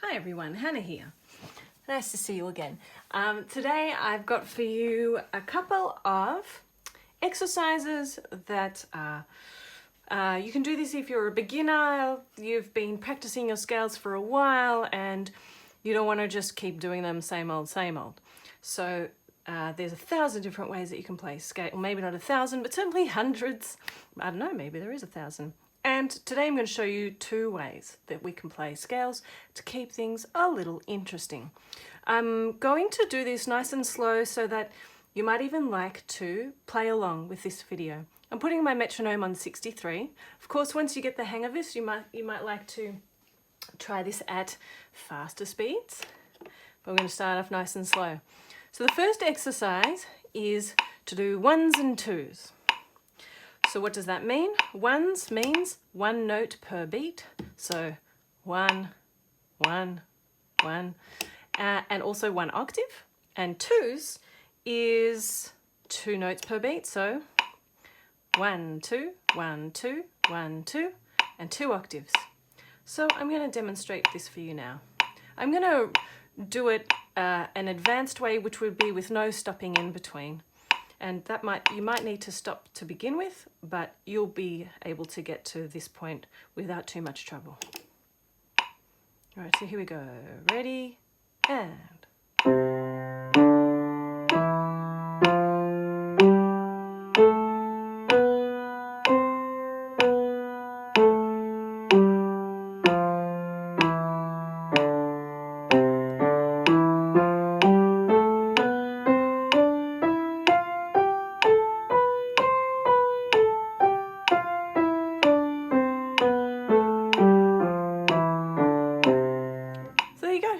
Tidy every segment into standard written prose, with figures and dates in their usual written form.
Hi everyone, Hannah here. Nice to see you again. Today I've got for you a couple of exercises that you can do this if you're a beginner, you've been practicing your scales for a while and you don't want to just keep doing them same old. So there's 1,000 different ways that you can play scale, or maybe not 1,000, but certainly hundreds. I don't know, maybe there is 1,000. And today I'm going to show you 2 ways that we can play scales to keep things a little interesting. I'm going to do this nice and slow so that you might even like to play along with this video. I'm putting my metronome on 63. Of course, once you get the hang of this, you might like to try this at faster speeds. But we're going to start off nice and slow. So the first exercise is to do 1s and 2s. So what does that mean? 1s means 1 note per beat. So 1, 1, 1, and also 1 octave. And 2s is 2 notes per beat. So 1, 2, 1, 2, 1, 2, and 2 octaves. So I'm going to demonstrate this for you now. I'm going to do it an advanced way, which would be with no stopping in between. And that you might need to stop to begin with, but you'll be able to get to this point without too much trouble. All right, so here we go. Ready, and...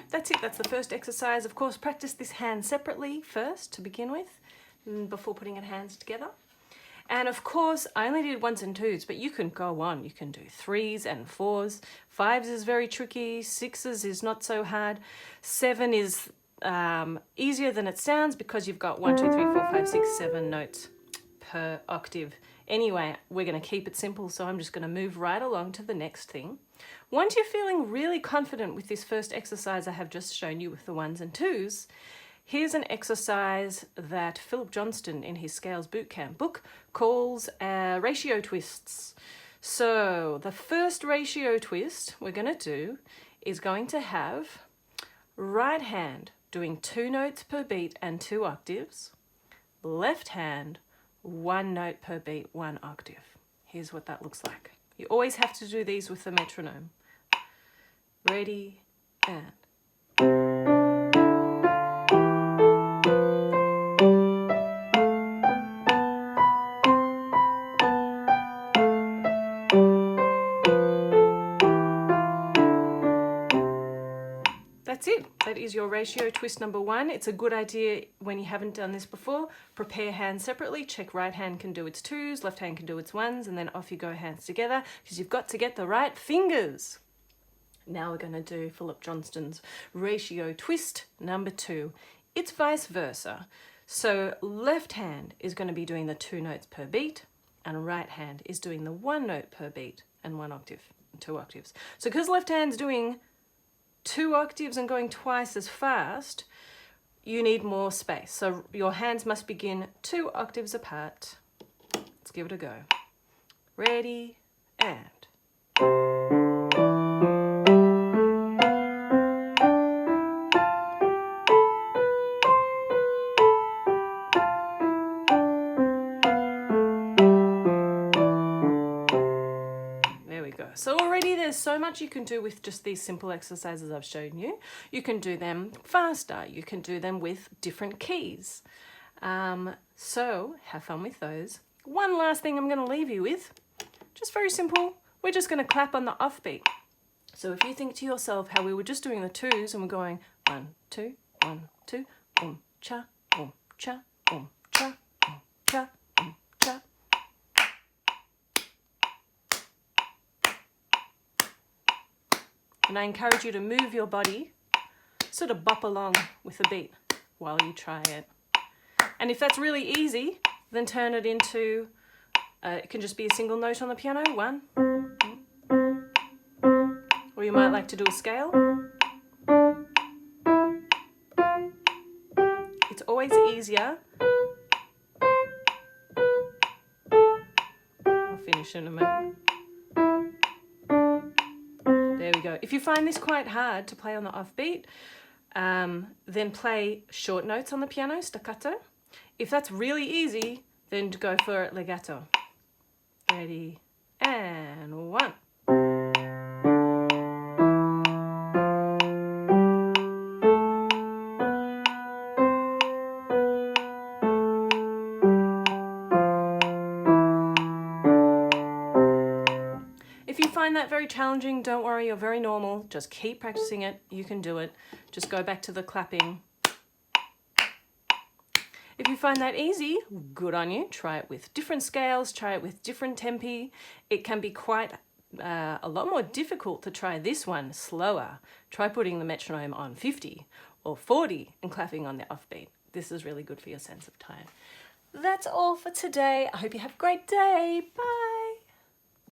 That's it, that's the first exercise. Of course, practice this hand separately first to begin with, before putting your hands together. And of course, I only did 1s and 2s, but you can go on. You can do 3s and 4s. 5s is very tricky. 6s is not so hard. 7 is easier than it sounds because you've got 1, 2, 3, 4, 5, 6, 7 notes per octave. Anyway, we're going to keep it simple, so I'm just going to move right along to the next thing. Once you're feeling really confident with this first exercise I have just shown you with the 1s and 2s, here's an exercise that Philip Johnston in his Scales Bootcamp book calls ratio twists. So the first ratio twist we're going to do is going to have right hand doing 2 notes per beat and 2 octaves, left hand 1 note per beat, 1 octave. Here's what that looks like. You always have to do these with the metronome. Ready, and... That's it. That is your ratio twist number 1. It's a good idea when you haven't done this before. Prepare hands separately. Check right hand can do its 2s, left hand can do its 1s, and then off you go, hands together, because you've got to get the right fingers. Now we're going to do Philip Johnston's ratio twist number 2. It's vice versa. So left hand is going to be doing the 2 notes per beat, and right hand is doing the 1 note per beat and 1 octave, 2 octaves. So because left hand's doing 2 octaves and going twice as fast, you need more space. So your hands must begin 2 octaves apart. Let's give it a go. Ready, and... So already there's so much you can do with just these simple exercises I've shown you. You can do them faster. You can do them with different keys. So have fun with those. One last thing I'm going to leave you with, just very simple. We're just going to clap on the offbeat. So if you think to yourself how we were just doing the 2s and we're going 1, 2, 1, 2, cha, cha, cha, cha, cha. And I encourage you to move your body, sort of bop along with the beat while you try it. And if that's really easy, then turn it into, it can just be a single note on the piano, 1. Or you might like to do a scale. always easier. I'll finish in a moment. There we go. If you find this quite hard to play on the offbeat, then play short notes on the piano, staccato. If that's really easy, then go for legato. Ready, and 1. If you find that very challenging, don't worry, you're very normal. Just keep practicing it. You can do it. Just go back to the clapping. If you find that easy, good on you. Try it with different scales, try it with different tempi. It can be quite a lot more difficult to try this one slower. Try putting the metronome on 50 or 40 and clapping on the offbeat. This is really good for your sense of time. That's all for today. I hope you have a great day. Bye.